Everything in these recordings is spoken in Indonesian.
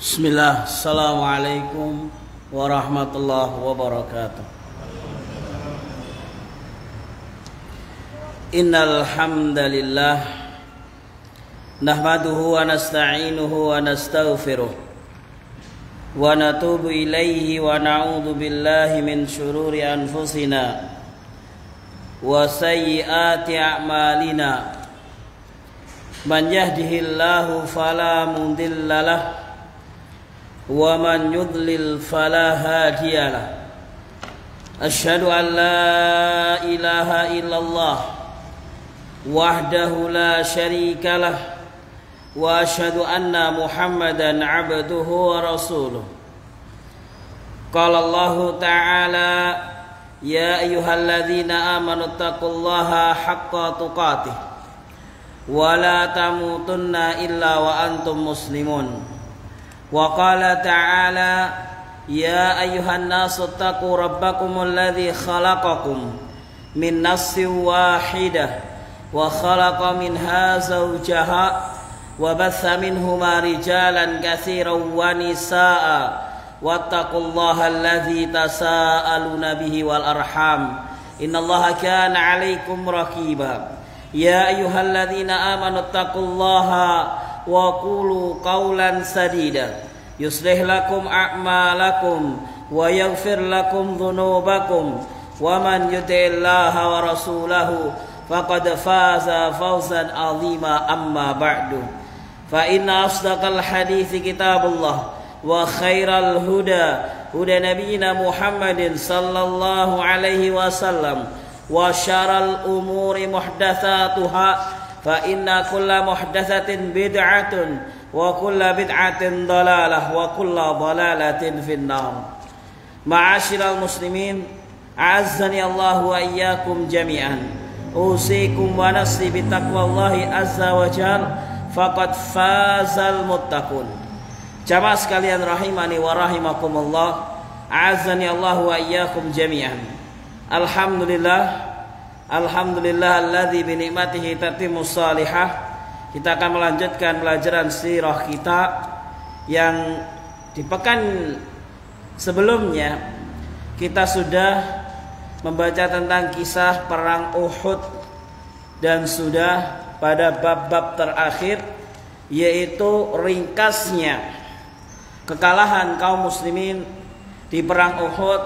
Bismillah, Assalamualaikum warahmatullahi wabarakatuh. Innal hamdalillah nahmaduhu wa nasta'inuhu wa nastaghfiruh wa natubu ilaihi wa na'udzu billahi min syururi anfusina wa sayyiati a'malina. Man yahdihillahu fala mudilla lahu wa man yudlil fala hadiya lahu. Asyhadu an la ilaha illallah wahdahu la syarika lah wa asyhadu anna Muhammadan abduhu wa rasuluh. Qala Allah ta'ala ya ayyuhalladzina amanu taqullaha haqqa tuqatih wa la tamutunna illa wa antum muslimun. Wa qala ta'ala ya ayyuhan nasu taqu rabbakumul ladzi khalaqakum min nafsin wahidah wa khalaqa minha zawjaha wa batha minhuma rijalan katsiran wa nisaa wattaqullaha alladzi tasaaluna bihi wal arham innallaha kana 'alaikum raqiba. Ya ayyuhalladzina amanu taqullaha wa qulu qawlan sadida yuslih lakum a'malakum wa yaghfir lakum dhunubakum wa man yuti'illaha wa rasulahu faqad faza fawzan 'azima. Amma ba'du, fa inna asdaqal hadithi kitabullah wa khairal huda huda nabiyyina Muhammadin sallallahu alaihi wasallam wa syarrul umuri muhdatsatuha fa inna kulla muhdatsatin bid'atun wa kulla bid'atin dhalalah wa kulla dhalalatin finnar. Ma'asyiral muslimin, a'azzani Allah wa iyyakum jami'an. Usikum wa nafsi bi taqwallahi azza wa jalla faqad fazal muttaqun. Jamaah sekalian rahimani wa rahimakumullah, a'azzani Allah wa iyyakum jami'an. Alhamdulillah alladzi bi ni'matihi tatimmus salihah. Kita akan melanjutkan pelajaran sirah kita yang di pekan sebelumnya kita sudah membaca tentang kisah perang Uhud dan sudah pada bab-bab terakhir, yaitu ringkasnya kekalahan kaum muslimin di perang Uhud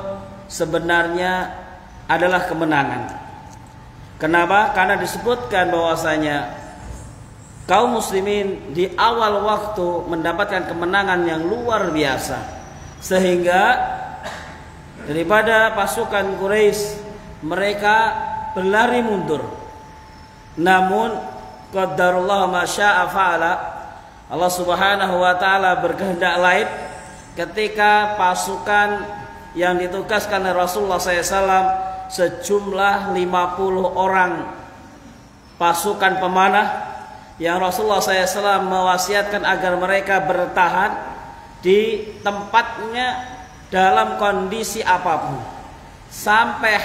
sebenarnya adalah kemenangan. Kenapa? Karena disebutkan bahwasanya kaum muslimin di awal waktu mendapatkan kemenangan yang luar biasa, sehingga daripada pasukan Quraisy mereka berlari mundur. Namun qadarullah ma syaa fa'ala, Allah Subhanahu wa taala berkehendak lain ketika pasukan yang ditugaskan oleh Rasulullah SAW sejumlah 50 orang pasukan pemanah yang Rasulullah SAW mewasiatkan agar mereka bertahan di tempatnya dalam kondisi apapun sampai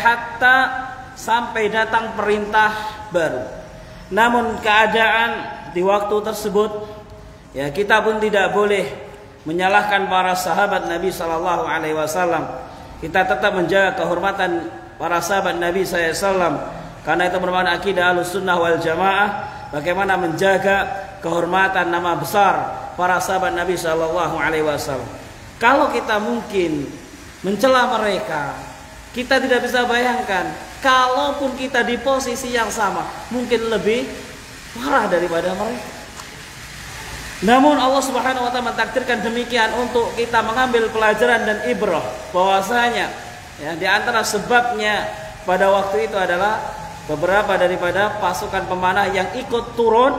datang perintah baru. Namun keadaan di waktu tersebut, ya, kita pun tidak boleh menyalahkan para sahabat Nabi SAW. Kita tetap menjaga kehormatan para sahabat Nabi SAW, karena itu merupakan akidah Ahlussunnah wal Jamaah, bagaimana menjaga kehormatan nama besar para sahabat Nabi SAW. Kalau kita mungkin mencela mereka, kita tidak bisa bayangkan kalaupun kita di posisi yang sama, mungkin lebih parah daripada mereka. Namun Allah Subhanahu wa taala mentakdirkan demikian untuk kita mengambil pelajaran dan ibrah bahwasanya, ya, di antara sebabnya pada waktu itu adalah beberapa daripada pasukan pemanah yang ikut turun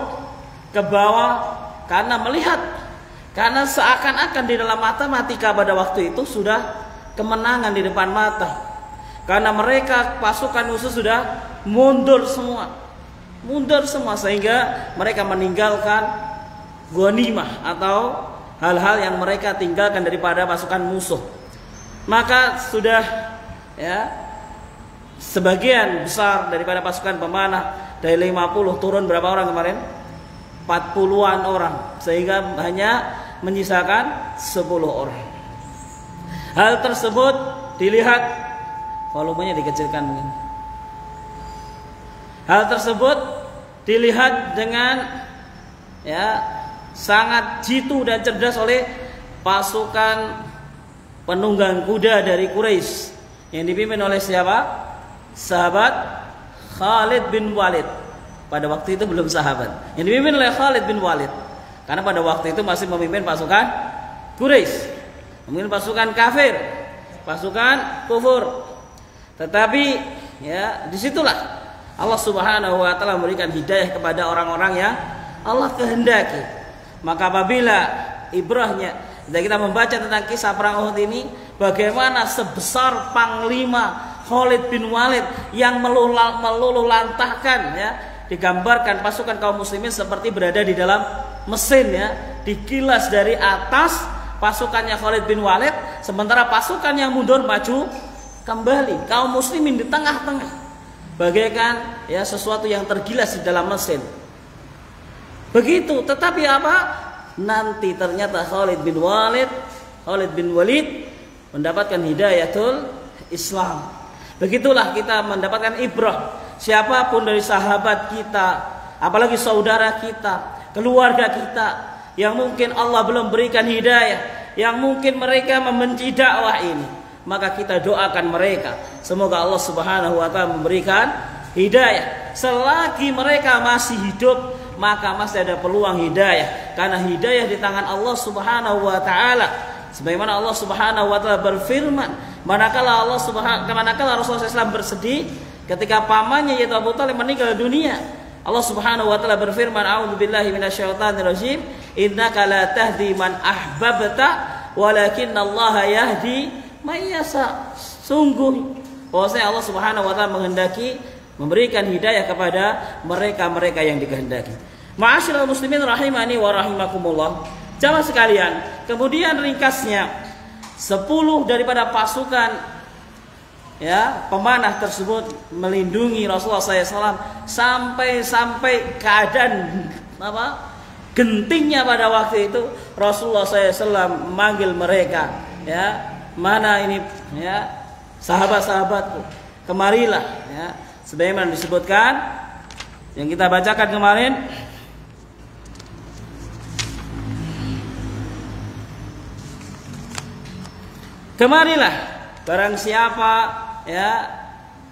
ke bawah karena melihat, karena seakan-akan di dalam matematika pada waktu itu sudah kemenangan di depan mata, karena mereka pasukan musuh sudah mundur semua sehingga mereka meninggalkan ghanimah atau hal-hal yang mereka tinggalkan daripada pasukan musuh. Maka sudah, ya, sebagian besar daripada pasukan pemanah dari 50 turun berapa orang kemarin? 40-an orang, sehingga hanya menyisakan 10 orang. Hal tersebut dilihat, volumenya dikecilkan mungkin. Hal tersebut dilihat dengan sangat jitu dan cerdas oleh pasukan penunggang kuda dari Quraisy yang dipimpin oleh siapa? Sahabat Khalid bin Walid. Pada waktu itu belum sahabat. Yang dipimpin oleh Khalid bin Walid. Karena pada waktu itu masih memimpin pasukan Quraisy, memimpin pasukan kafir, pasukan kufur. Tetapi disitulah Allah Subhanahu wa taala memberikan hidayah kepada orang-orang yang Allah kehendaki. Maka apabila ibrahnya kita membaca tentang kisah perang Uhud ini, bagaimana sebesar panglima Khalid bin Walid yang meluluh lantahkan, digambarkan pasukan kaum muslimin seperti berada di dalam mesin, dikilas dari atas pasukannya Khalid bin Walid, sementara pasukan yang mundur maju kembali, kaum muslimin di tengah-tengah, bagaikan sesuatu yang tergilas di dalam mesin. Begitu, tetapi apa? Nanti ternyata Khalid bin Walid mendapatkan hidayatul Islam. Begitulah kita mendapatkan ibrah. Siapapun dari sahabat kita, apalagi saudara kita, keluarga kita yang mungkin Allah belum berikan hidayah, yang mungkin mereka membenci dakwah ini, maka kita doakan mereka, semoga Allah Subhanahu wa taala memberikan hidayah. Selagi mereka masih hidup, maka masih ada peluang hidayah, karena hidayah di tangan Allah Subhanahu wa taala. Sebagaimana Allah Subhanahu wa taala berfirman, manakala Rasulullah SAW bersedih ketika pamannya yaitu Abu Thalib meninggal dunia, Allah Subhanahu wa taala berfirman, a'udzubillahi minasyaitonirrajim, innaka la tahdi man ahbabta walakinallaha yahdi may yasha. Sungguh bahwasanya Allah Subhanahu wa taala menghendaki memberikan hidayah kepada mereka-mereka yang dikehendaki. Ma'asyiral muslimin rahimani wa rahimakumullah. Jamaah sekalian, kemudian ringkasnya 10 daripada pasukan pemanah tersebut melindungi Rasulullah SAW sampai keadaan gentingnya pada waktu itu. Rasulullah SAW memanggil mereka, mana ini sahabat-sahabatku, kemarilah, sebagaimana disebutkan yang kita bacakan kemarin. Kemarilah barang siapa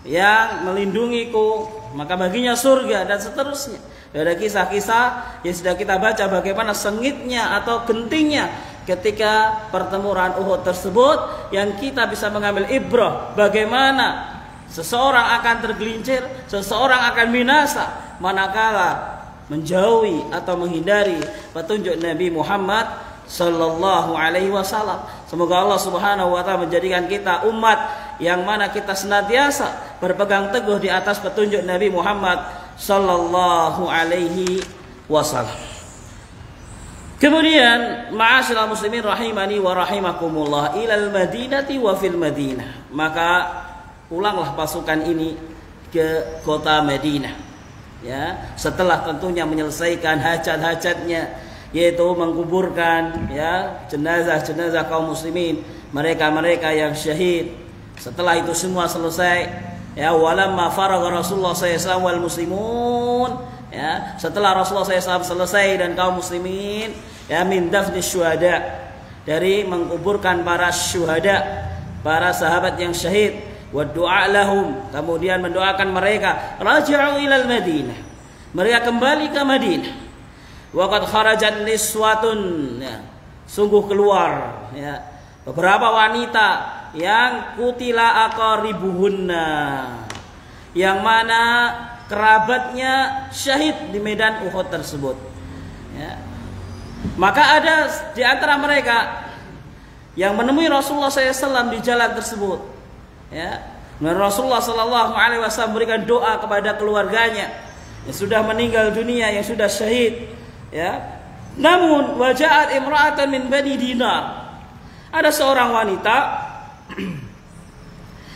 yang melindungiku, maka baginya surga, dan seterusnya. Ada kisah-kisah yang sudah kita baca bagaimana sengitnya atau gentingnya ketika pertempuran Uhud tersebut, yang kita bisa mengambil ibrah bagaimana seseorang akan tergelincir, seseorang akan binasa manakala menjauhi atau menghindari petunjuk Nabi Muhammad sallallahu alaihi wasallam. Semoga Allah Subhanahu wa taala menjadikan kita umat yang mana kita senantiasa berpegang teguh di atas petunjuk Nabi Muhammad sallallahu alaihi wasallam. Kemudian ma'asyiral muslimin rahimani wa rahimakumullah, ilal madinati wa fil madinah. Maka pulanglah pasukan ini ke kota Madinah, setelah tentunya menyelesaikan hajat-hajatnya, yaitu menguburkan jenazah-jenazah kaum muslimin, mereka-mereka yang syahid. Setelah itu semua selesai, walamma faragha Rasulullah SAW wal muslimun, setelah Rasulullah SAW selesai dan kaum muslimin min dafni syuhada, dari menguburkan para syuhada, para sahabat yang syahid, wa du'a lahum, kemudian mendoakan mereka, raja'u ilal Madinah, mereka kembali ke Madinah. Waqad kharajat niswatun, sungguh keluar beberapa wanita yang kutila aqaribuhunna, yang mana kerabatnya syahid di medan Uhud tersebut. Maka ada di antara mereka yang menemui Rasulullah SAW di jalan tersebut. Dan Rasulullah SAW memberikan doa kepada keluarganya yang sudah meninggal dunia, yang sudah syahid. Namun waja'at imra'atan min Bani Dinar, ada seorang wanita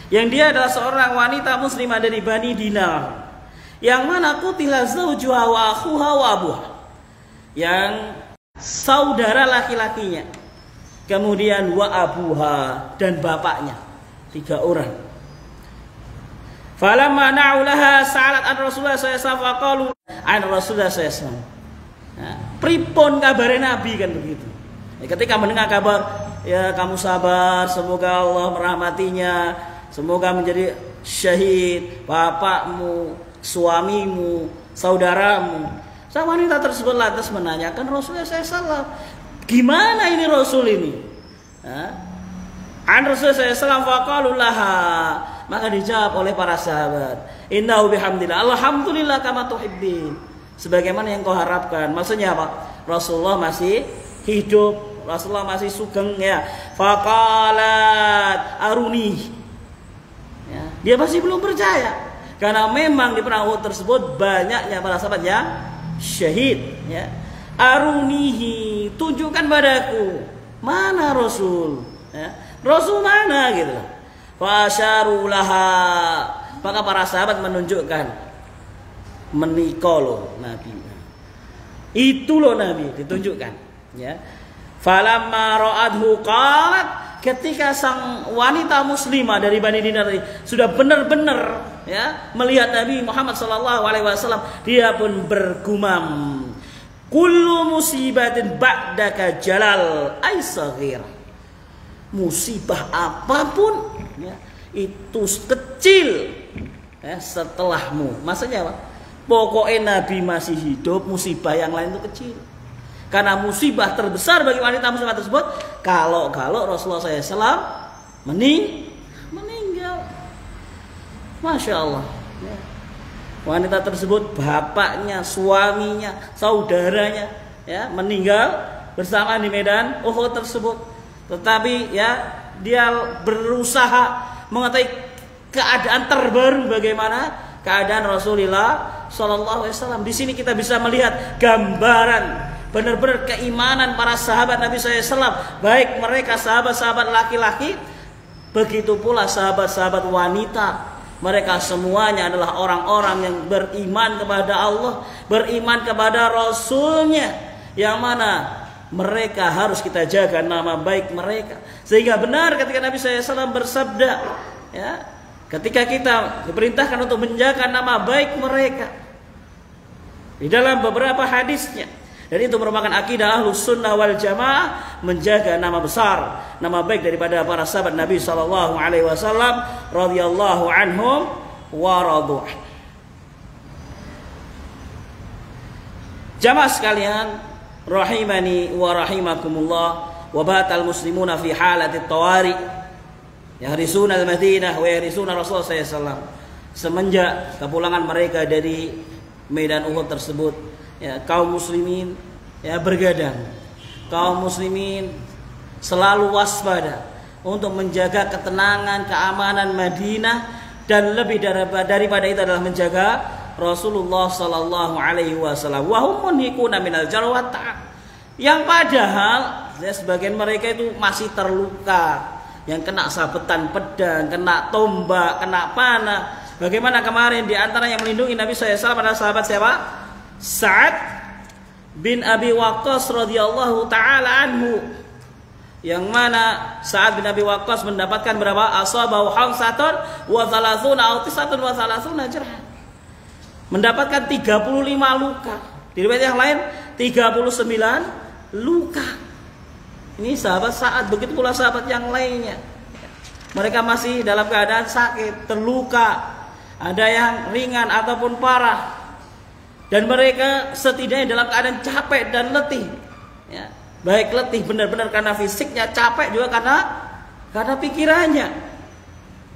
yang dia adalah seorang wanita muslimah dari Bani Dinar, yang mana qutila zawjuha wa akhuha wa abuha, yang saudara laki-lakinya, kemudian wa abuha, dan bapaknya. 3 orang. Falamma na'ulaha sa'alat an Rasulullah SAW faqalu an Rasulullah SAW. Nah, pripun kabare Nabi kan begitu. Ya, ketika mendengar kabar, ya kamu sabar, semoga Allah merahmatinya, semoga menjadi syahid, bapakmu, suamimu, saudaramu. Sang wanita tersebut lantas menanyakan Rasulullah SAW, gimana ini Rasul ini? An Rasulullah SAW faqalu laha, maka dijawab oleh para sahabat, innahu bihamdillah, alhamdulillah kama tuhibbin, sebagaimana yang kau harapkan. Maksudnya apa? Rasulullah masih hidup, Rasulullah masih sugeng ya. Faqalat aruni, ya, dia masih belum percaya karena memang di perang Uhud tersebut banyaknya para sahabat yang syahid ya. Arunihi, tunjukkan padaku mana Rasul ya. Rasul mana gitu. Fasyaru laha, maka para sahabat menunjukkan, menikah loh Nabi. Itu loh Nabi, ditunjukkan ya. Falamma ra'adhu qalat, ketika sang wanita muslimah dari Bani Dinar sudah benar-benar ya melihat Nabi Muhammad SAW, dia pun bergumam, kullu musibatin ba'daka jalal ay saghir. Musibah apapun ya, itu kecil ya, setelahmu. Maksudnya apa? Pokoknya Nabi masih hidup, musibah yang lain itu kecil. Karena musibah terbesar bagi wanita muslimah tersebut kalau Rasulullah SAW meninggal. Masya Allah ya. Wanita tersebut, bapaknya, suaminya, saudaranya ya, meninggal bersama di medan Uhud tersebut. Tetapi ya dia berusaha mengetahui keadaan terbaru, bagaimana keadaan Rasulullah SAW. Di sini kita bisa melihat gambaran benar-benar keimanan para sahabat Nabi SAW, baik mereka sahabat-sahabat laki-laki, begitu pula sahabat-sahabat wanita. Mereka semuanya adalah orang-orang yang beriman kepada Allah, beriman kepada Rasulnya, yang mana mereka harus kita jaga nama baik mereka. Sehingga benar ketika Nabi SAW bersabda ya, ketika kita diperintahkan untuk menjaga nama baik mereka di dalam beberapa hadisnya, dan itu merupakan akidah Ahlus Sunnah wal Jamaah, menjaga nama besar, nama baik daripada para sahabat Nabi SAW radhiyallahu anhum wa radu. Jamaah sekalian rahimani wa rahimakumullah, wa batal muslimuna fi halatit tawari yahrisuna al-Madinah wa yahrisuna Rasulullah SAW. Semenjak kepulangan mereka dari medan Uhud tersebut ya, kaum muslimin ya bergadang. Kaum muslimin selalu waspada untuk menjaga ketenangan, keamanan Madinah, dan lebih daripada itu adalah menjaga Rasulullah sallallahu alaihi wasallam. Wa hum munhikuna minal jarwat, yang padahal ya, sebagian mereka itu masih terluka, yang kena sabetan pedang, kena tombak, kena panah. Bagaimana kemarin di antara yang melindungi Nabi SAW adalah sahabat siapa? Sa'ad bin Abi Waqqas radhiyallahu taala anhu, yang mana Sa'ad bin Abi Waqqas mendapatkan berapa? Asabahu hamsatun wa thalathuna aw tis'atun wa thalathuna jarhan, mendapatkan 35 luka. Di riwayat yang lain 39 luka. Ini sahabat Sa'ad, begitu pula sahabat yang lainnya. Mereka masih dalam keadaan sakit, terluka, ada yang ringan ataupun parah. Dan mereka setidaknya dalam keadaan capek dan letih. Ya, baik letih benar-benar karena fisiknya, capek juga karena pikirannya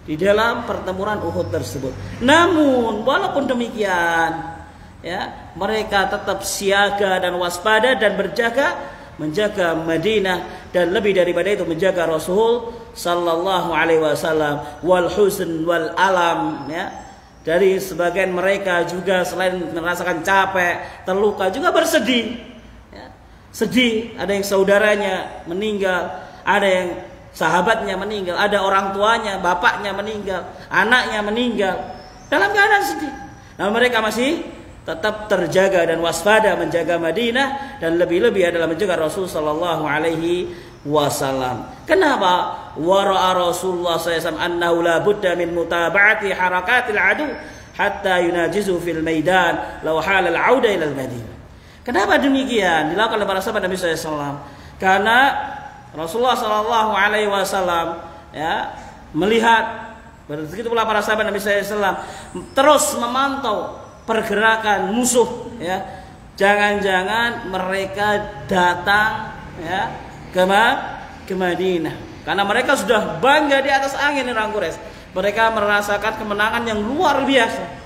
di dalam pertempuran Uhud tersebut. Namun walaupun demikian, ya, mereka tetap siaga dan waspada dan menjaga Madinah, dan lebih daripada itu menjaga Rasul sallallahu alaihi wasallam. Wal huzn wal alam, ya. Dari sebagian mereka juga selain merasakan capek, terluka, juga bersedih. Ya. Sedih, ada yang saudaranya meninggal, ada yang sahabatnya meninggal, ada orang tuanya, bapaknya meninggal, anaknya meninggal, dalam keadaan sedih. Nah, mereka masih tetap terjaga dan waspada menjaga Madinah, dan lebih-lebih adalah menjaga Rasul sallallahu alaihi wasallam. Kenapa? Wara'a Rasulullah sallallahu alaihi wasallam annahu la budda min mutaba'ati harakatil adu hatta yunajizu fil maidan law halal auda ila al-Madinah. Kenapa demikian dilakukan oleh para sahabat Nabi sallallahu alaihi wasallam? Karena Rasulullah sallallahu alaihi wasallam ya melihat, begitu pula para sahabat Nabi sallallahu alaihi wasallam terus memantau pergerakan musuh, ya. Jangan-jangan mereka datang ya ke Madinah, karena mereka sudah bangga di atas angin orang Quraisy. Mereka merasakan kemenangan yang luar biasa.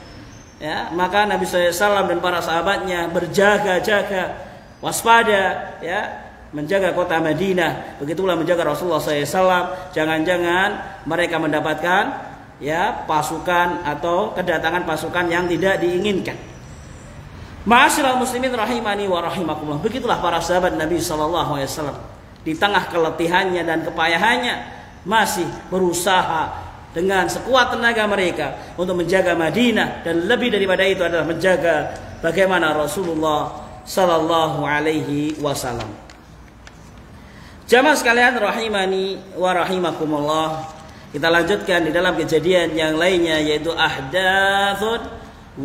Ya, maka Nabi SAW dan para sahabatnya berjaga-jaga, waspada, ya, menjaga kota Madinah. Begitulah menjaga Rasulullah SAW. Jangan-jangan mereka mendapatkan ya pasukan atau kedatangan pasukan yang tidak diinginkan. Ma'asyiral muslimin rahimani wa rahimakumullah. Begitulah para sahabat Nabi sallallahu alaihi wasallam. Di tengah keletihannya dan kepayahannya masih berusaha dengan sekuat tenaga mereka untuk menjaga Madinah, dan lebih daripada itu adalah menjaga bagaimana Rasulullah sallallahu alaihi wasallam. Jamaah sekalian rahimani wa rahimakumullah. Kita lanjutkan di dalam kejadian yang lainnya, yaitu ahdatsun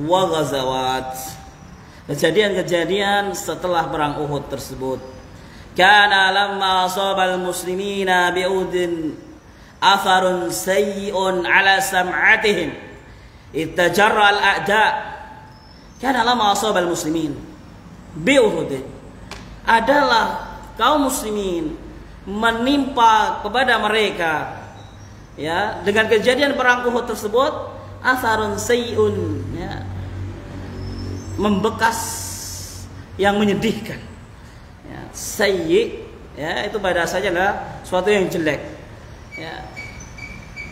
wa ghazawat. Kejadian-kejadian setelah perang Uhud tersebut. Kana lamma asabal muslimina bi'udin atharun sayyi'un ala sam'atihim ittajarra al-a'da. Kana lamma asabal muslimin bi'udin, adalah kaum muslimin menimpa kepada mereka ya dengan kejadian perang Uhud tersebut asarun sayyi'un, ya, membekas yang menyedihkan, ya, sayyi' ya itu pada dasarnya adalah suatu yang jelek, ya,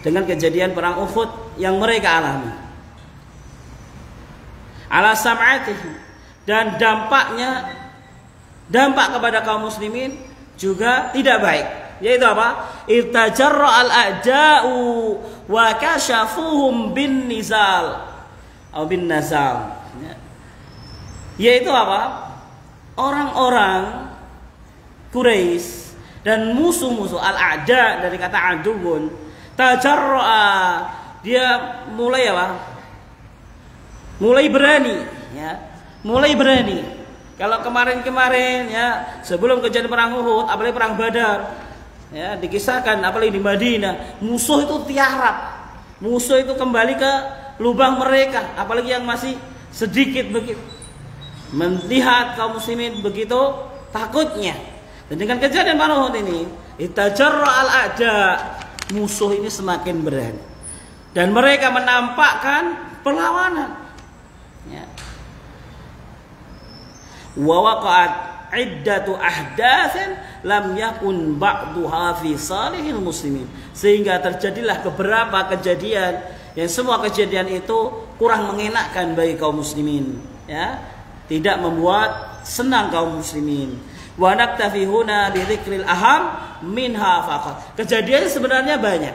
dengan kejadian perang Uhud yang mereka alami ala sam'atihim, dan dampak kepada kaum muslimin juga tidak baik, yaitu apa? Irtajarra al-a'da'u wa kashafuhum bin nizal atau bin nazal. Yaitu apa? Orang-orang Quraisy dan musuh-musuh al-a'da dari kata aduun, tajarra, dia mulai apa? Mulai berani, ya. Mulai berani. Kalau kemarin-kemarin ya sebelum kejadian perang Uhud, apalagi perang Badar, ya dikisahkan apalagi di Madinah, musuh itu tiarap, musuh itu kembali ke lubang mereka, apalagi yang masih sedikit begitu. Melihat kaum muslimin begitu takutnya. Dan dengan kejadian perang Uhud ini, itajarra al-a'da, musuh ini semakin berani dan mereka menampakkan perlawanan. Ya. Wa waqa'at iddatu ahdatsin lam yakun ba'duha fi salihil muslimin, sehingga terjadilah beberapa kejadian yang semua kejadian itu kurang mengenakkan bagi kaum muslimin, ya, tidak membuat senang kaum muslimin. Wa naktafi huna bi dzikril aham minha faqat. Kejadian sebenarnya banyak,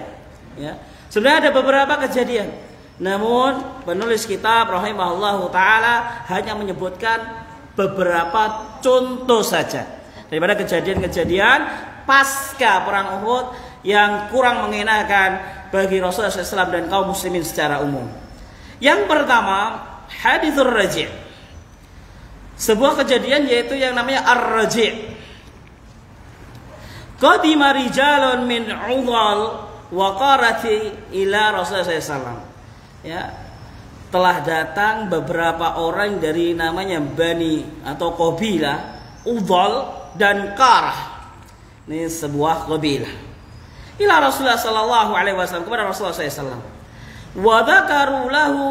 ya. Sebenarnya ada beberapa kejadian, namun penulis kitab rahimahullahu taala hanya menyebutkan beberapa contoh saja daripada kejadian-kejadian pasca perang Uhud yang kurang mengenakan bagi Rasulullah SAW dan kaum muslimin secara umum. Yang pertama, hadithur raji', sebuah kejadian yaitu yang namanya ar-raji'. Qadima rijalun min udhal wa qarati ila Rasulullah SAW. Ya, telah datang beberapa orang dari namanya Bani atau kabilah Udhal dan Qarah. Ini sebuah kabilah. Ila Rasulullah sallallahu alaihi wasallam, kepada Rasulullah sallallahu. Wa dzakaru lahu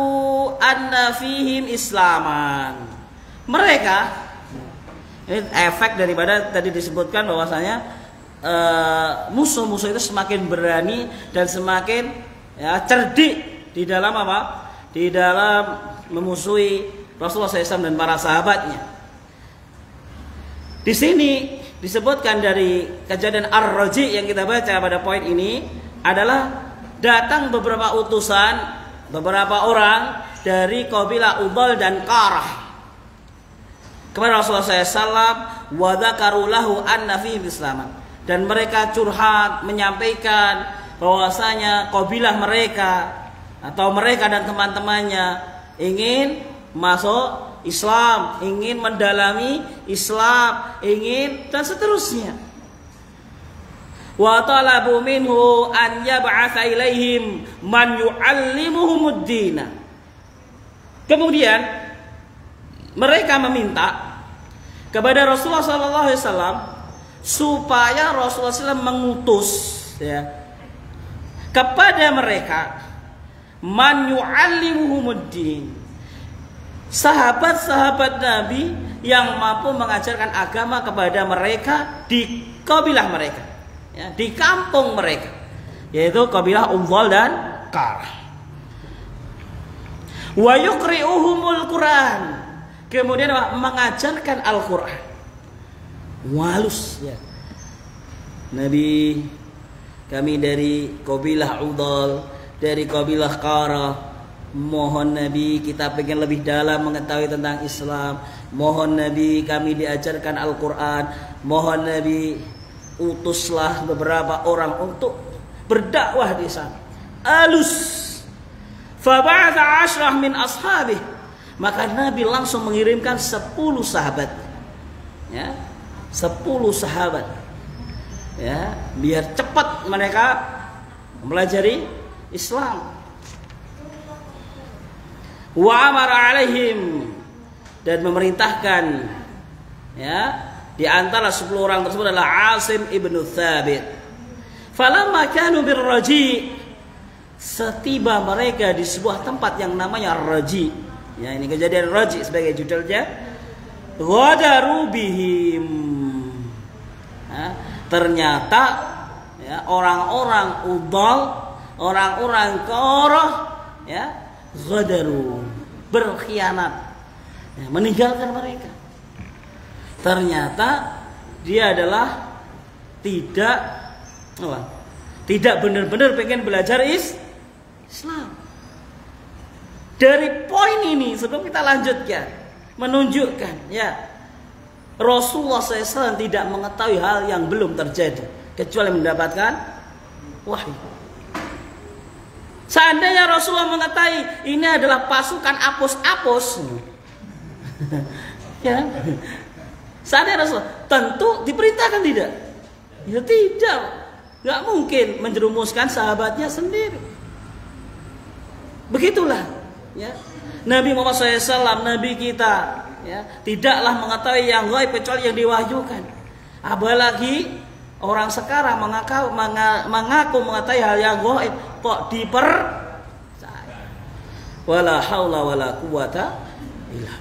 anna fihim islaman. Mereka, ini efek daripada tadi disebutkan bahwasanya musuh-musuh itu semakin berani dan semakin ya cerdik di dalam apa? Di dalam memusuhi Rasulullah SAW dan para sahabatnya. Di sini disebutkan dari kejadian Ar-Raji' yang kita baca pada poin ini adalah datang beberapa utusan, beberapa orang dari kabilah Udhal dan Qarah. kepada Rasulullah SAW, wa dzakaru lahu anna fihi islaman, dan mereka curhat menyampaikan bahwasanya kabilah mereka atau mereka dan teman-temannya ingin masuk Islam, ingin mendalami Islam, ingin dan seterusnya. Wa talabu minhu an yab'atsa ilaihim man yu'allimuhumud din. Kemudian mereka meminta kepada Rasulullah SAW supaya Rasulullah SAW mengutus ya kepada mereka man yu'allimuhumud din, sahabat-sahabat Nabi yang mampu mengajarkan agama kepada mereka di kabilah mereka, ya, di kampung mereka, yaitu kabilah Umdhal dan Qarah. Wa yuqri'uhumul Quran, kemudian mengajarkan Al-Quran. Walus ya. Nabi, kami dari kabilah Umdhal, dari kabilah Qarah, mohon Nabi kita pengen lebih dalam mengetahui tentang Islam. Mohon Nabi kami diajarkan Al-Quran. Mohon Nabi utuslah beberapa orang untuk berdakwah di sana. Alus. Faba'atha 'ashrah min ashabih. Maka Nabi langsung mengirimkan 10 sahabat. Ya, 10 sahabat. Ya, biar cepat mereka mempelajari Islam. Wa amara alaihim, dan memerintahkan ya di antara 10 orang tersebut adalah Asim ibnu Thabit. Falamma kanu birraji, setiba mereka di sebuah tempat yang namanya Raji, ya ini kejadian Raji sebagai judulnya, ghadaru bihim, ya, ternyata ya, orang-orang Umdhal, orang-orang Qarah ya ghadaru, berkhianat, ya, meninggalkan mereka. Ternyata dia adalah tidak benar-benar pengen belajar Islam. Dari poin ini sebelum kita lanjutkan, menunjukkan ya Rasulullah SAW tidak mengetahui hal yang belum terjadi kecuali mendapatkan wahyu. Seandainya Rasulullah mengetahui ini adalah pasukan apus-apus, ya, seandainya Rasulullah tentu diperintahkan tidak? Ya tidak, nggak mungkin menjerumuskan sahabatnya sendiri. Begitulah, ya. Nabi Muhammad SAW, Nabi kita, ya, tidaklah mengetahui yang gaib kecuali yang diwahyukan. Apalagi orang sekarang mengaku mengetahui hal yang gaib kok dipercaya. Wala haula wala quwata illa billah.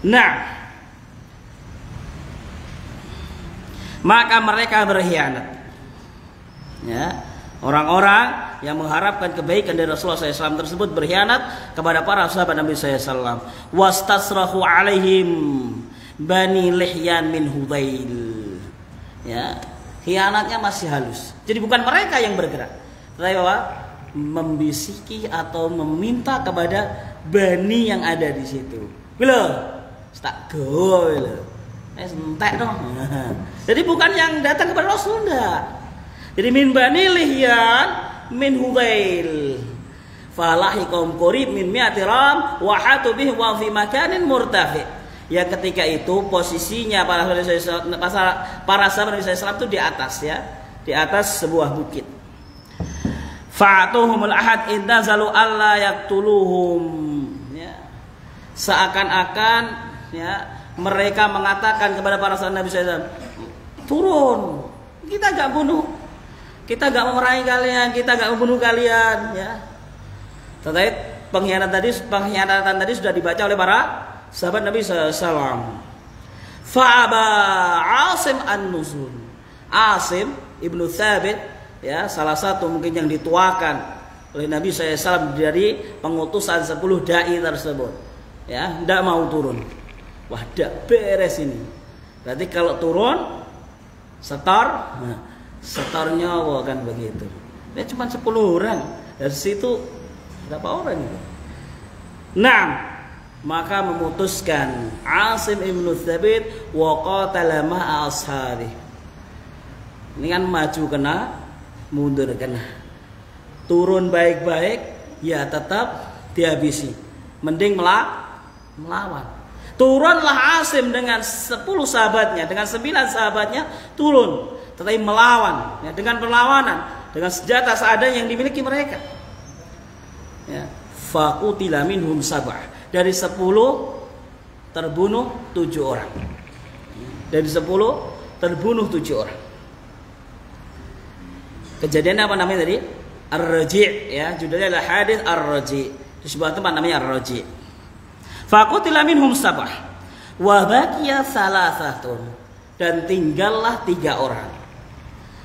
Nah, maka mereka berkhianat. Ya, orang-orang yang mengharapkan kebaikan dari Rasulullah SAW tersebut berkhianat kepada para sahabat Nabi SAW. Wastasrahu alaihim bani Lihyan min Hudzail. Ya, khianatnya masih halus. Jadi bukan mereka yang bergerak, tetapi membisiki atau meminta kepada bani yang ada di situ. Bila tak go, entek dong. Jadi bukan yang datang kepada Rasul, enggak. Jadi min bani Lihyan min Hudzail. Falahiqum qarib min mi'ati ram wa hatu bihi wa fi makanin murtafi. Ya ketika itu posisinya para sahabat Nabi SAW itu di atas, ya, di atas sebuah bukit. Fa'atuhumul ahad indazalu alla yaqtuluhum. Ya. Seakan-akan ya mereka mengatakan kepada para sahabat Nabi SAW, turun, kita enggak bunuh, kita enggak memerangi kalian, kita enggak membunuh kalian, ya. Tetapi pengkhianatan tadi sudah dibaca oleh para sahabat Nabi SAW. Fa'aba Asim an-nuzul. Asim ibnu Thabit, ya, salah satu mungkin yang dituakan oleh Nabi SAW dari pengutusan 10 dai tersebut, ya, tidak mau turun. Wah, tidak beres ini. Berarti kalau turun setor, nah, setor nyawa kan begitu. Dia cuma 10 orang. Dari situ berapa orang itu? Nah, maka memutuskan Asim ibnu Tsabit wa qatala ma'a ashabi. Ini kan maju kena, mundur kena. Turun baik-baik, ya tetap dihabisi. Mending melawan. Turunlah Asim dengan 10 sahabatnya, dengan 9 sahabatnya turun, tetapi melawan, ya, dengan perlawanan, dengan senjata seadanya yang dimiliki mereka. Ya, faqutila minhum sab'ah. Dari 10 terbunuh 7 orang. Dari 10 terbunuh 7 orang. Kejadian apa namanya tadi? Ar-Raji', ya, judulnya adalah hadis Ar-Raji'. Di sebuah tempat namanya Ar-Raji'. Faqutila minhum sab'ah wa baqiya salasatun, dan tinggallah 3 orang.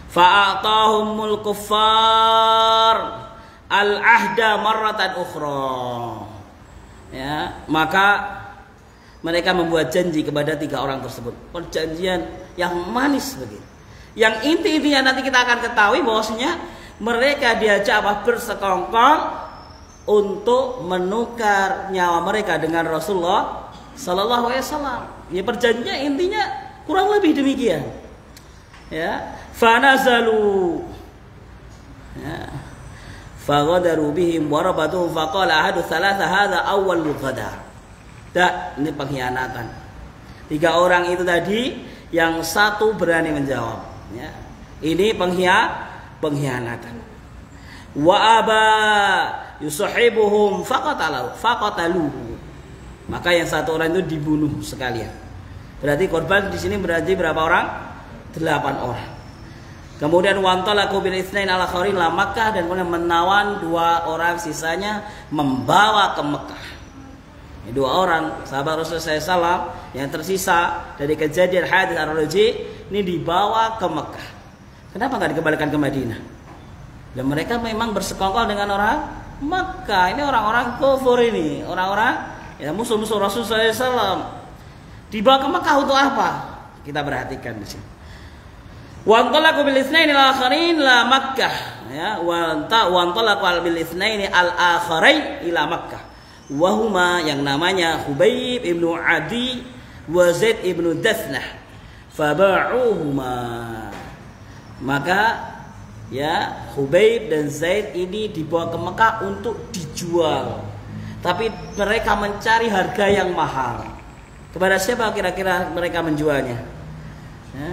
Fa'atahumul kuffar al-ahda marratan ukhra. Ya, maka mereka membuat janji kepada 3 orang tersebut, perjanjian yang manis begitu. Yang inti-intinya nanti kita akan ketahui bahwasanya mereka diajak bersekongkol untuk menukar nyawa mereka dengan Rasulullah Sallallahu Alaihi Wasallam. Ya, perjanjiannya intinya kurang lebih demikian. Ya, fanazalu. Ya. Faghadaru bihim warabatuhum faqala ahadu thalatha hadha awwal ghadar. Ini pengkhianatan. 3 orang itu tadi, yang satu berani menjawab, ya. Ini pengkhianatan. Wa aba yusahibuhum faqataluhu. Maka yang satu orang itu dibunuh sekalian. Berarti korban di sini berarti berapa orang? 8 orang. Kemudian wantalaku bil itsnain ala kharin la Makkah, dan kemudian menawan 2 orang sisanya membawa ke Mekah. 2 orang sahabat Rasulullah SAW yang tersisa dari kejadian hadis Ar-Raji' ini dibawa ke Mekah. Kenapa nggak dikembalikan ke Madinah? Dan mereka memang bersekongkol dengan orang Mekah. Ini orang-orang kufur ini, orang-orang ya musuh-musuh Rasulullah SAW. Dibawa ke Mekah untuk apa? Kita perhatikan di sini. Wa antalaqu bil itsnaini al-akharin la Makkah, ya, wa antalaqu bil itsnaini al-akharain ila Makkah. Wa huma, yang namanya Khubayb ibnu Adi wa Zaid ibnu Dathnah. Faba'uhuma. Maka ya, Khubayb dan Zaid ini dibawa ke Mekah untuk dijual. Tapi mereka mencari harga yang mahal. Kepada siapa kira-kira mereka menjualnya? Ya,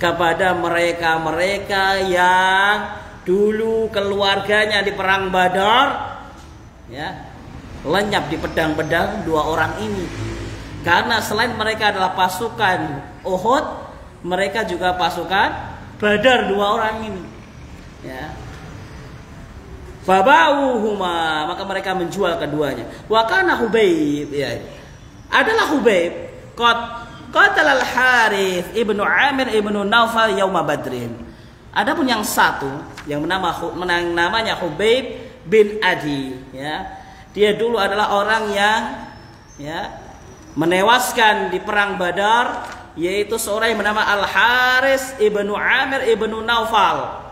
kepada mereka-mereka yang dulu keluarganya di perang Badar, ya, lenyap di pedang-pedang 2 orang ini. Karena selain mereka adalah pasukan Uhud, mereka juga pasukan Badar 2 orang ini. Ya. Fabauhuma, maka mereka menjual keduanya. Wa kana Khubayb, ya, adalah Khubayb qatala al-Harits ibnu Amir ibnu Naufal yauma Badrin. Adapun yang satu yang namanya Khubayb bin Adi, ya, dia dulu adalah orang yang, ya, menewaskan di perang Badar, yaitu seorang yang bernama Al-Harits ibnu Amir ibnu Naufal.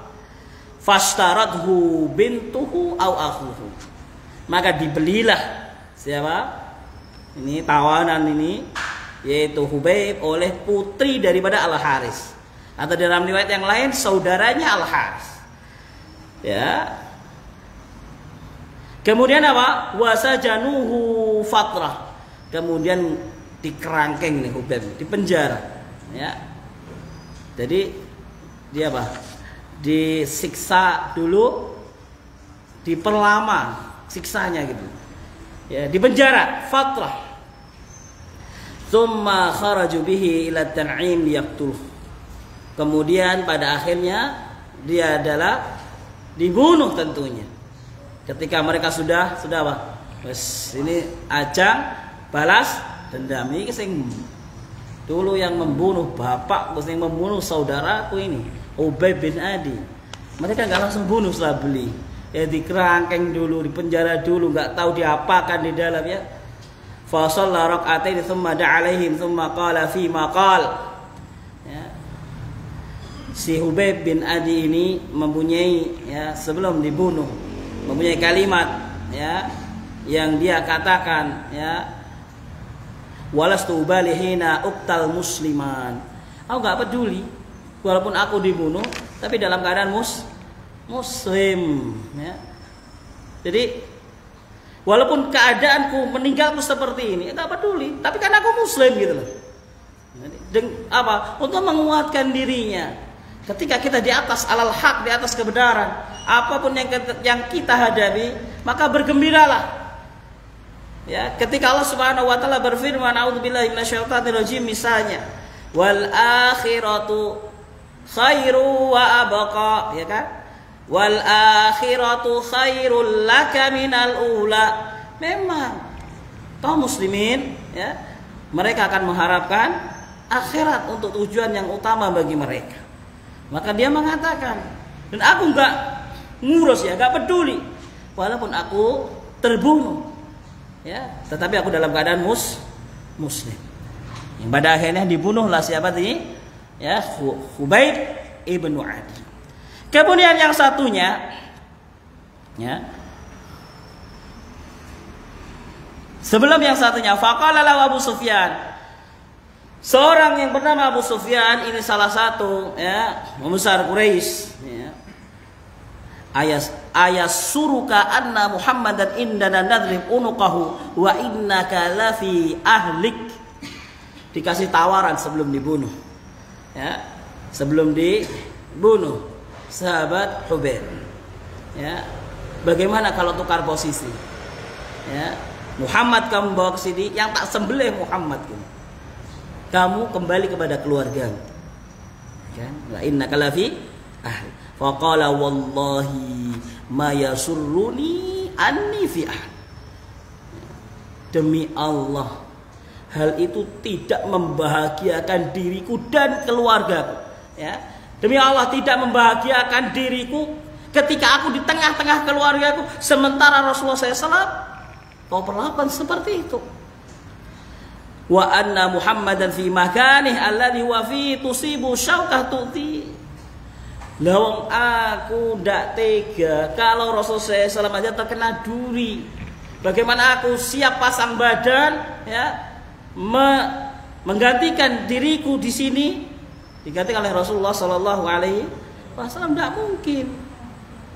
Fashtarathu bintuhu au akhuhu. Maka dibelilah siapa? Ini tawanan ini, yaitu Khubayb, oleh putri daripada Al-Harits, atau dalam riwayat yang lain saudaranya Al-Harits. Ya. Kemudian apa? Wasajanuhu fatrah. Kemudian dikerangkeng nih Khubayb, dipenjara. Ya. Jadi dia apa? Disiksa dulu, diperlama siksanya gitu. Ya, dipenjara fatrah. Tsumma kharaju bihi ila Tan'im liyaqtuluh. Kemudian pada akhirnya dia adalah dibunuh tentunya. Ketika mereka sudah apa? Wes ini ajang balas dendam. Ini sing dulu yang membunuh bapak, sing membunuh saudaraku ini, Khubayb bin Adi. Mereka enggak langsung bunuh setelah beli. Ya, dikerangkeng dulu, dipenjara dulu, enggak tahu diapakan di dalam, ya. Fa shalla rak'atain tsumma da'a alaihim tsumma qala fi ma qala. Ya. Si Khubayb bin Adi ini mempunyai, ya, sebelum dibunuh mempunyai kalimat, ya, yang dia katakan, ya, Walastu ubali hina uqtal musliman. Aku enggak peduli walaupun aku dibunuh tapi dalam keadaan muslim, ya. Jadi walaupun keadaanku meninggalku seperti ini, enggak peduli, tapi kan aku muslim gitu loh. Untuk menguatkan dirinya. Ketika kita di atas alal haq, di atas kebenaran, apapun yang kita hadapi, maka bergembiralah. Ya, ketika Allah Subhanahu wa taala berfirman, a'udzubillahi minasyaitonirrajim misalnya, wal akhiratu khairu wa abqa, ya kan? Wal akhiratu khairul laka minal ula. Memang kaum muslimin, ya, mereka akan mengharapkan akhirat untuk tujuan yang utama bagi mereka. Maka dia mengatakan, dan aku enggak ngurus, ya, enggak peduli walaupun aku terbunuh, ya, tetapi aku dalam keadaan muslim. Yang pada akhirnya dibunuhlah siapa tadi? Ya, Khubayb ibnu Adi. Kemudian yang satunya, ya, sebelum yang satunya, faqala lahu Abu Sufyan. Seorang yang bernama Abu Sufyan, ini salah satu, ya, pembesar Quraisy, ya. Ayas suruka anna Muhammadan indana nadrib unuqahu wa innaka lafi ahlik. Dikasih tawaran sebelum dibunuh, ya, sebelum dibunuh sahabat Khubayb, ya, bagaimana kalau tukar posisi, ya, Muhammad kamu bawa ke sini, yang tak sembelih Muhammad gitu. Kamu kembali kepada keluarga, kan? La innaka lafi ahli. Faqala wallahi ma yasurruni anni fi ahli. Demi Allah, hal itu tidak membahagiakan diriku dan keluargaku, ya. Demi Allah, tidak membahagiakan diriku ketika aku di tengah-tengah keluargaku, sementara Rasulullah SAW kau perlakukan seperti itu. Wa anna Muhammadan fi makanih alladhi wa fi tusibu syaukah tuti. Lawang aku ndak tega kalau Rasulullah SAW aja terkena duri. Bagaimana aku siap pasang badan, ya, menggantikan diriku di sini digantikan oleh Rasulullah Sallallahu Alaihi Wasallam? Tidak mungkin.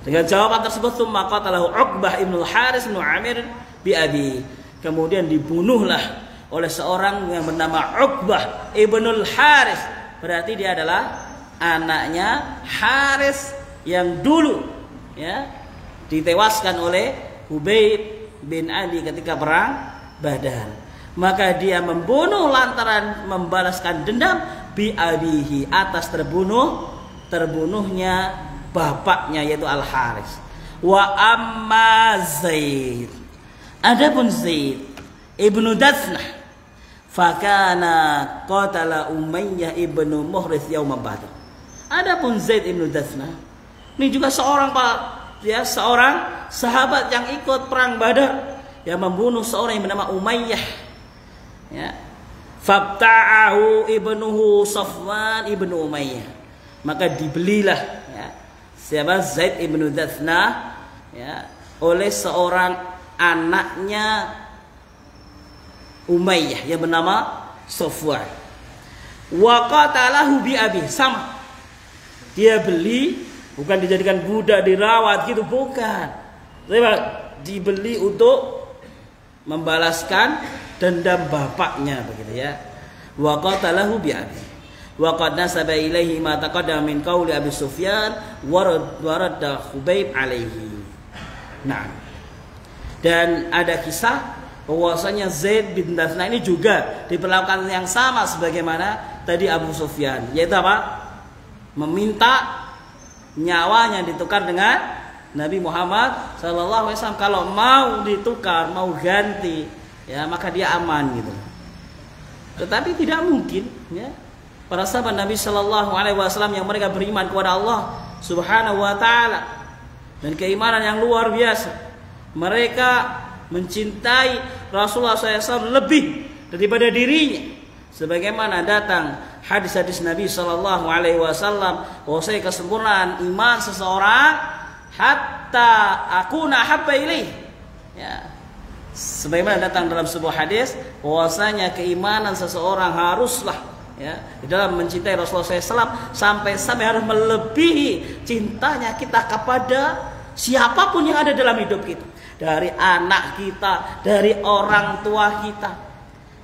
Dengan jawaban tersebut, tsumma qatalahu Uqbah ibn al-Haris bin Amir bi abi. Kemudian dibunuhlah oleh seorang yang bernama Uqbah ibnul Haris. Berarti dia adalah anaknya Haris yang dulu, ya, ditewaskan oleh Khubayb bin Adi ketika perang Badar. Maka dia membunuh lantaran membalaskan dendam bi abihi, atas terbunuhnya bapaknya yaitu Al Haris. Wa amma Zaid, adapun Zaid ibnu Datsnah, fakana qatala Umayyah ibnu Muhrith yaum Badr. Adapun Zaid ibnu Datsnah, ini juga seorang seorang sahabat yang ikut perang Badar, yang membunuh seorang yang bernama Umayyah, ya. Fabta'ahu ibnuhu Safwan ibnu Umayyah, maka dibelilah, ya, siapa Zaid ibnu Datsnah, ya, oleh seorang anaknya Umayyah yang bernama Safwan. Wa qatalahu bi abi, sama. Dia beli, bukan dijadikan budak dirawat gitu, bukan. Dibeli untuk membalaskan dendam bapaknya, begitu, ya. Wa qatalahu bi abi. Wa qad nasaba ilaihi ma taqaddama min qauli Abi Sufyan wa radda Khubayb alaihi. Nah. Dan ada kisah bahwasanya Zaid bin Datsnah ini juga diperlakukan yang sama sebagaimana tadi Abu Sufyan, yaitu apa? Meminta nyawanya ditukar dengan Nabi Muhammad SAW. Kalau mau ditukar, mau ganti, ya, maka dia aman gitu. Tetapi tidak mungkin, ya. Para sahabat Nabi SAW yang mereka beriman kepada Allah Subhanahu wa taala dan keimanan yang luar biasa, mereka mencintai Rasulullah SAW lebih daripada dirinya, sebagaimana datang hadis-hadis Nabi Sallallahu Alaihi Wasallam bahwasanya kesempurnaan iman seseorang hatta akuna habba ilaih, ya, Sebagaimana datang dalam sebuah hadis bahwasanya keimanan seseorang haruslah ya di dalam mencintai Rasulullah SAW sampai harus melebihi cintanya kita kepada siapapun yang ada dalam hidup kita, dari anak kita, dari orang tua kita.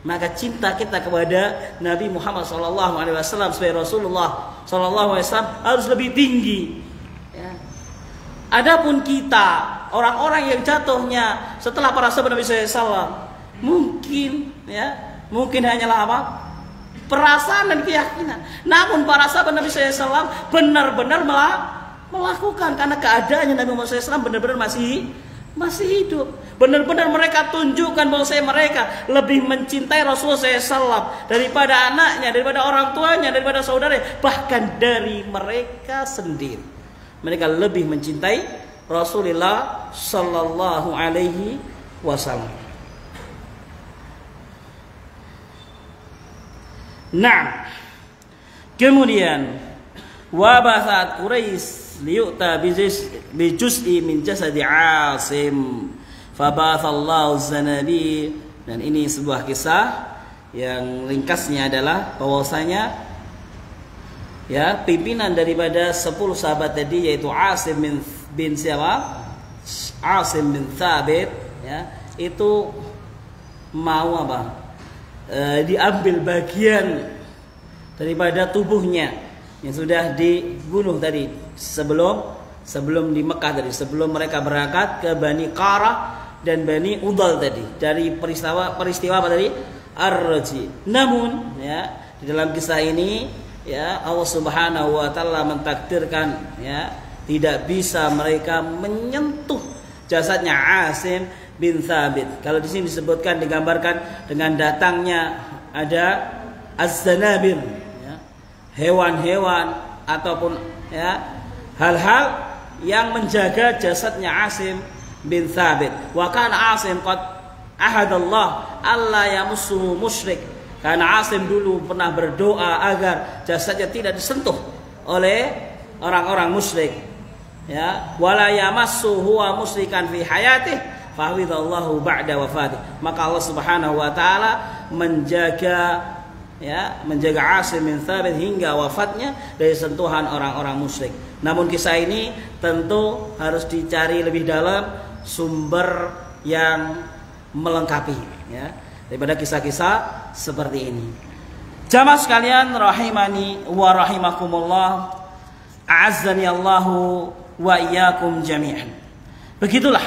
Maka cinta kita kepada Nabi Muhammad SAW sebagai Rasulullah SAW harus lebih tinggi. Ya. Adapun kita, orang-orang yang jatuhnya setelah para sahabat Nabi SAW, mungkin hanyalah apa? Perasaan dan keyakinan. Namun para sahabat Nabi SAW benar-benar melakukan, karena keadaannya Nabi Muhammad SAW benar-benar masih hidup. Benar-benar mereka tunjukkan bahwa mereka lebih mencintai Rasulullah SAW daripada anaknya, daripada orang tuanya, daripada saudaranya, bahkan dari mereka sendiri. Mereka lebih mencintai Rasulullah Sallallahu Alaihi Wasallam. Nah, kemudian wabathat Quraisy liyu'ta bijuz'i min jasadi Asim fabathallahu zanabi. Dan ini sebuah kisah yang ringkasnya adalah bahwasanya ya pimpinan daripada 10 sahabat tadi, yaitu Asim bin siapa? Asim bin Thabit, ya, itu mau apa? Diambil bagian daripada tubuhnya yang sudah dibunuh tadi sebelum di Mekah tadi, sebelum mereka berangkat ke Bani Qarah dan Bani Udal tadi, dari peristiwa apa tadi? Ar-Raji. Namun ya di dalam kisah ini ya Allah Subhanahu wa taala mentakdirkan ya tidak bisa mereka menyentuh jasadnya Asim bin Thabit. Kalau di sini disebutkan, digambarkan dengan datangnya ada az-zanabir, ya, hewan-hewan ataupun ya hal-hal yang menjaga jasadnya Asim bin Thabit. Wa kana Asim qad ahadallah alla yamussuhu musyrik. Karena Asim dulu pernah berdoa agar jasadnya tidak disentuh oleh orang-orang musyrik. Ya, wala yamassu huwa musyrikan fi hayatih fahwidallahu ba'da wafatih. Maka Allah Subhanahu wa taala menjaga Asim bin Thabit hingga wafatnya dari sentuhan orang-orang musyrik. Namun kisah ini tentu harus dicari lebih dalam sumber yang melengkapi ya daripada kisah-kisah seperti ini. Jamaah sekalian rahimani wa rahimakumullah, a'azzani Allahu wa iyyakum jami'an. Begitulah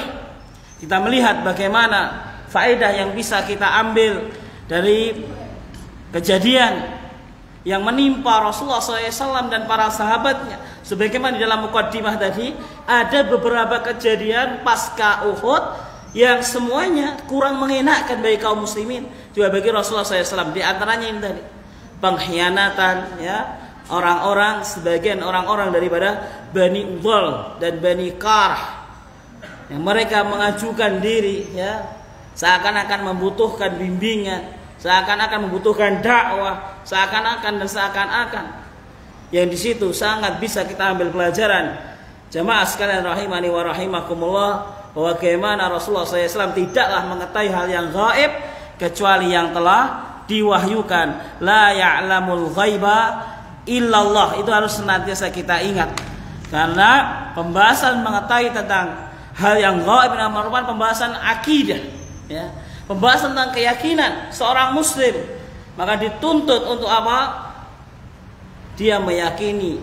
kita melihat bagaimana faedah yang bisa kita ambil dari kejadian yang menimpa Rasulullah SAW dan para sahabatnya. Sebagaimana di dalam muqaddimah tadi, ada beberapa kejadian pasca Uhud yang semuanya kurang mengenakkan bagi kaum muslimin, juga bagi Rasulullah SAW. Di antaranya ini tadi, pengkhianatan ya sebagian orang-orang daripada Bani Udal dan Bani Qarah, yang mereka mengajukan diri ya seakan-akan membutuhkan bimbingan, seakan-akan membutuhkan dakwah, seakan-akan. Yang di situ sangat bisa kita ambil pelajaran. Jamaah sekalian rahimani wa rahimakumullah, bahwa bagaimana Rasulullah SAW tidaklah mengetahui hal yang gaib kecuali yang telah diwahyukan. La ya'lamul ghaiba illallah. Itu harus senantiasa kita ingat, karena pembahasan mengetahui tentang hal yang gaib merupakan pembahasan akidah ya, pembahasan tentang keyakinan seorang muslim. Maka dituntut untuk apa? Dia meyakini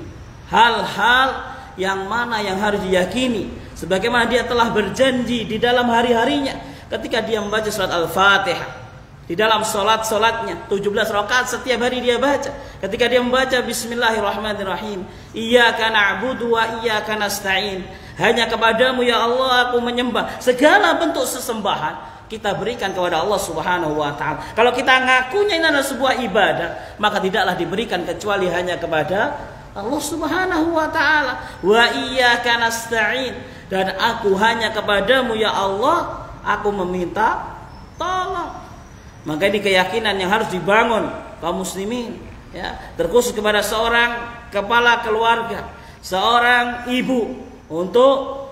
hal-hal yang mana yang harus diyakini, sebagaimana dia telah berjanji di dalam hari-harinya ketika dia membaca surat Al-Fatihah. Di dalam solat-solatnya 17 rakaat setiap hari dia baca. Ketika dia membaca Bismillahirrahmanirrahim, Iyyaka na'budu wa iyyaka nasta'in. Hanya kepadamu ya Allah aku menyembah. Segala bentuk sesembahan kita berikan kepada Allah Subhanahu wa taala. Kalau kita ngakunya ini adalah sebuah ibadah, maka tidaklah diberikan kecuali hanya kepada Allah Subhanahu wa taala. Wa iyyaka nasta'in. Dan aku hanya kepadamu ya Allah aku meminta tolong. Maka ini keyakinan yang harus dibangun kaum muslimin ya, terkhusus kepada seorang kepala keluarga, seorang ibu, untuk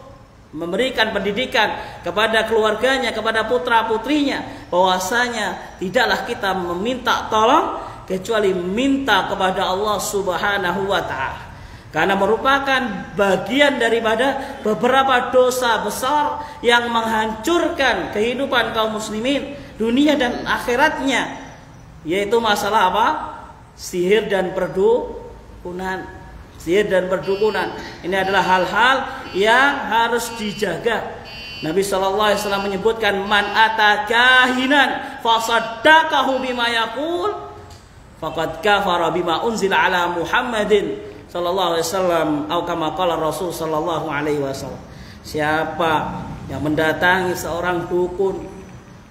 memberikan pendidikan kepada keluarganya, kepada putra-putrinya, bahwasanya tidaklah kita meminta tolong kecuali minta kepada Allah Subhanahu wa taala. Karena merupakan bagian daripada beberapa dosa besar yang menghancurkan kehidupan kaum muslimin dunia dan akhiratnya, yaitu masalah apa? Sihir dan perdukunan. Sihir dan perdukunan ini adalah hal-hal yang harus dijaga. Nabi SAW menyebutkan, man ata kahinan fasaddaqahu bima yaqul faqad kafara bima unzila ala Muhammadin sallallahu alaihi wasallam atau kama qala Rasul sallallahu alaihi wasallam. Siapa yang mendatangi seorang dukun,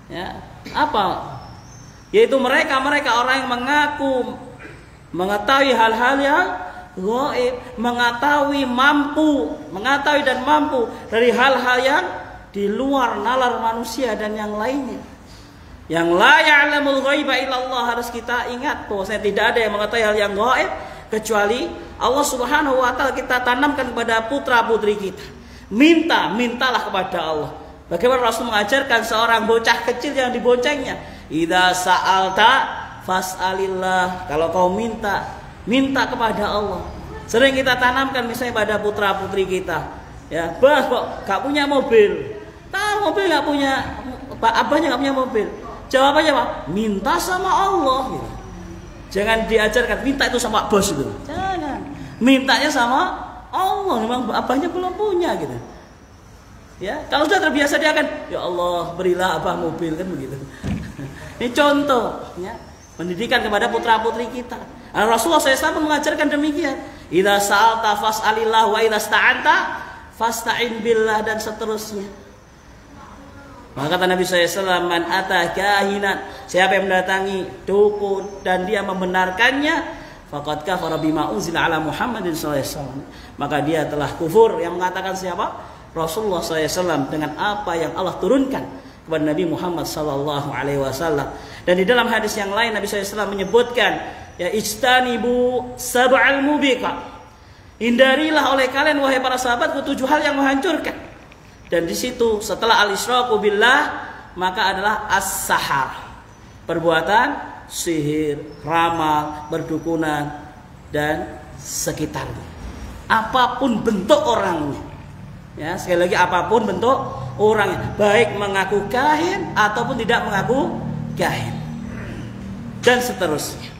ya, apa? Yaitu mereka orang yang mengaku mengetahui hal-hal yang gaib, mengetahui dan mampu dari hal-hal yang di luar nalar manusia dan yang lainnya. Yang la ya'lamul ghaiba illallah, harus kita ingat bahwasanya tidak ada yang mengetahui hal yang gaib kecuali Allah Subhanahu wa taala. Kita tanamkan kepada putra-putri kita. Mintalah kepada Allah. Bagaimana Rasul mengajarkan seorang bocah kecil yang diboncengnya, idza sa'alta fas'alillah. Kalau kau minta kepada Allah. Sering kita tanamkan misalnya pada putra-putri kita, ya, bah kok gak punya mobil. Tahu mobil gak punya, abahnya gak punya mobil. Jawabannya apa? Minta sama Allah gitu. Jangan diajarkan minta itu sama bos itu. Jangan. Mintanya sama Allah, memang abahnya belum punya gitu. Ya, kalau sudah terbiasa dia akan, ya Allah berilah abah mobil, kan begitu. Ini contoh, ya, pendidikan kepada putra-putri kita. Rasulullah SAW mengajarkan demikian. Idza sa'alta fas'alillah wa idza sta'anta fasta'in billah, dan seterusnya. Maka kata Nabi SAW, man ata kahinan, siapa yang mendatangi dukun dan dia membenarkannya, faqad kafara bima unzila ala Muhammadin SAW, maka dia telah kufur. Yang mengatakan siapa? Rasulullah SAW, dengan apa yang Allah turunkan kepada Nabi Muhammad SAW. Dan di dalam hadis yang lain Nabi SAW menyebutkan, ya, ijtanibu sab'al mubiqat, hindarilah oleh kalian wahai para sahabatku 7 hal yang menghancurkan. Dan di situ setelah al-isyraku billah maka adalah as-sahar, perbuatan sihir, ramal, perdukunan dan sekitarnya. Apapun bentuk orangnya. Ya, sekali lagi apapun bentuk orangnya, baik mengaku kahin ataupun tidak mengaku kahin. Dan seterusnya.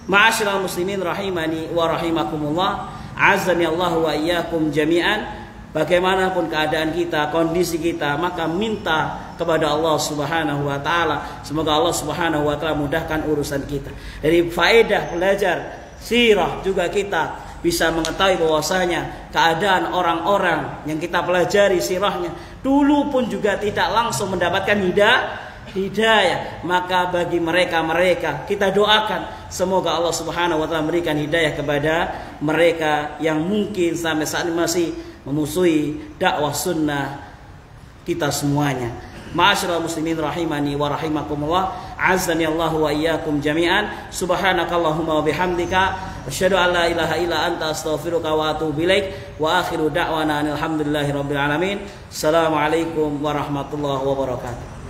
Ma'asyiral muslimin rahimani wa rahimakumullah, azani Allah wa iyyakum jami'an. Bagaimanapun keadaan kita, kondisi kita, maka minta kepada Allah Subhanahu wa taala. Semoga Allah Subhanahu wa taala mudahkan urusan kita. Dari faedah belajar sirah juga kita bisa mengetahui bahwasanya keadaan orang-orang yang kita pelajari sirahnya dulu pun juga tidak langsung mendapatkan hidayah. Maka bagi mereka kita doakan semoga Allah Subhanahu wa taala memberikan hidayah kepada mereka yang mungkin sampai saat ini masih memusuhi dakwah sunnah kita semuanya. Ma'asyiral muslimin rahimani wa rahimakumullah, azani Allah wa iyyakum jami'an. Subhanakallahumma wa bihamdika asyhadu an la ilaha illa anta astaghfiruka wa atubu ilaik. Wa akhiru da'wana alhamdulillahi rabbil alamin. Assalamualaikum warahmatullahi wabarakatuh.